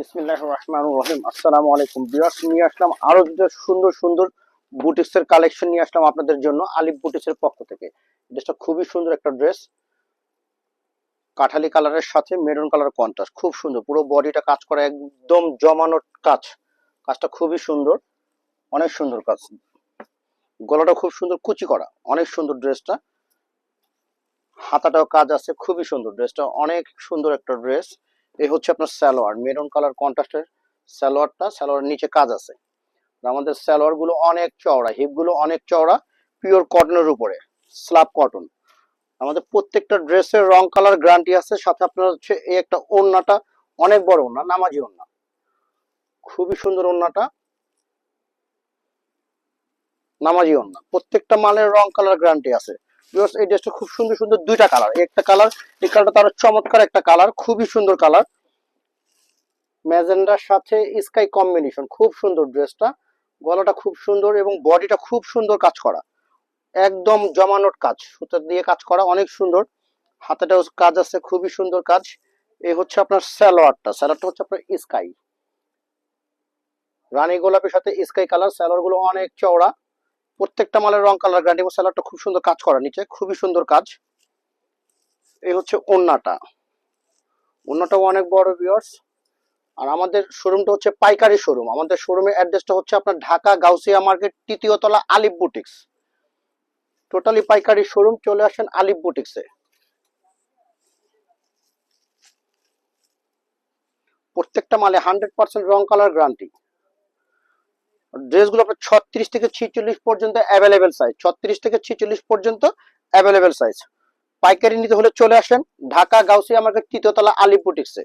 বিসমিল্লাহির রহমানির রহিম। আসসালামু আলাইকুম ভিউয়ার্স, নিয়ে আসলাম আরো দুটো সুন্দর সুন্দর বুটিক্সের কালেকশন নিয়ে আসলাম আপনাদের জন্য আলিফ বুটিক্সের পক্ষ থেকে। ড্রেসটা খুবই সুন্দর একটা ড্রেস, কাঠালি কালারের সাথে মেরুন কালার কন্ট্রাস্ট, খুব সুন্দর। পুরো বডিটা কাজ করা একদম জমানো কাজ, কাজটা খুবই সুন্দর, অনেক সুন্দর কাজ। গলাটা খুব সুন্দর কুচি করা, অনেক সুন্দর ড্রেসটা। হাতাটাও কাজ আছে, খুবই সুন্দর ড্রেসটা, অনেক সুন্দর একটা ড্রেস। এই হচ্ছে আপনার সালোয়ার, মেরুন কালার কন্ট্রাস্টের সালোয়ারটা, সালোয়ারের নিচে কাজ আছে। আমাদের সালোয়ার গুলো অনেক চওড়া, হিপ গুলো অনেক চওড়া, পিওর কটনের উপরে, স্ল্যাব কটন। আমাদের প্রত্যেকটা ড্রেসের রং কালার গ্যারান্টি আছে, সাথে আপনার হচ্ছে এই একটা ওড়নাটা অনেক বড় ওড়না, নামাজি ওড়না, খুবই সুন্দর ওড়নাটা, নামাজি ওড়না। প্রত্যেকটা মালের রং কালার গ্যারান্টি আছে। এই ড্রেসটা খুব সুন্দর সুন্দর দুইটা কালার, একটা কালার, এই কালারটা তার চমৎকার একটা কালার, খুবই সুন্দর কালার, ম্যাজেন্ডার সাথে স্কাই কম্বিনেশন, খুব সুন্দর ড্রেসটা। গলাটা খুব সুন্দর এবং বডিটা খুব সুন্দর কাজ করা, একদম জমানোর কাজ, সুতা দিয়ে কাজ করা, অনেক সুন্দর। হাতেটাও কাজ আছে, খুবই সুন্দর কাজ। এই হচ্ছে আপনার সালোয়ারটা, সালোয়ারটা হচ্ছে আপনার স্কাই, রানী গোলাপের সাথে স্কাই কালার। সালোয়ার গুলো অনেক চওড়া, প্রত্যেকটা মালের রং কালার গ্যারান্টি এবং সালোয়ারটা খুব সুন্দর কাজ করা, নিচে খুবই সুন্দর কাজ। এই হচ্ছে ওড়নাটা, ওড়নাটাও অনেক বড় ভিউয়ার্স। আর আমাদের শোরুমটা হচ্ছে পাইকারি শোরুম। আমাদের শোরুমের অ্যাড্রেসটা হচ্ছে আপনার ঢাকা গাউসিয়া মার্কেট, তৃতীয় তলা, আলিফ বুটিক্স। টোটালি পাইকারি শোরুম, চলে আসেন আলিফ বুটিক্সে। প্রত্যেকটা মালে 100% রং কালার গ্যারান্টি। ড্রেসগুলো আপনার 36 থেকে 46 পর্যন্ত অ্যাভেলেবেল সাইজ, 36 থেকে 46 পর্যন্ত অ্যাভেলেবেল সাইজ। পাইকারি নিতে হলে চলে আসেন ঢাকা গাউসিয়া মার্কেট, তৃতীয় তলা, আলিফ বুটিক্সে।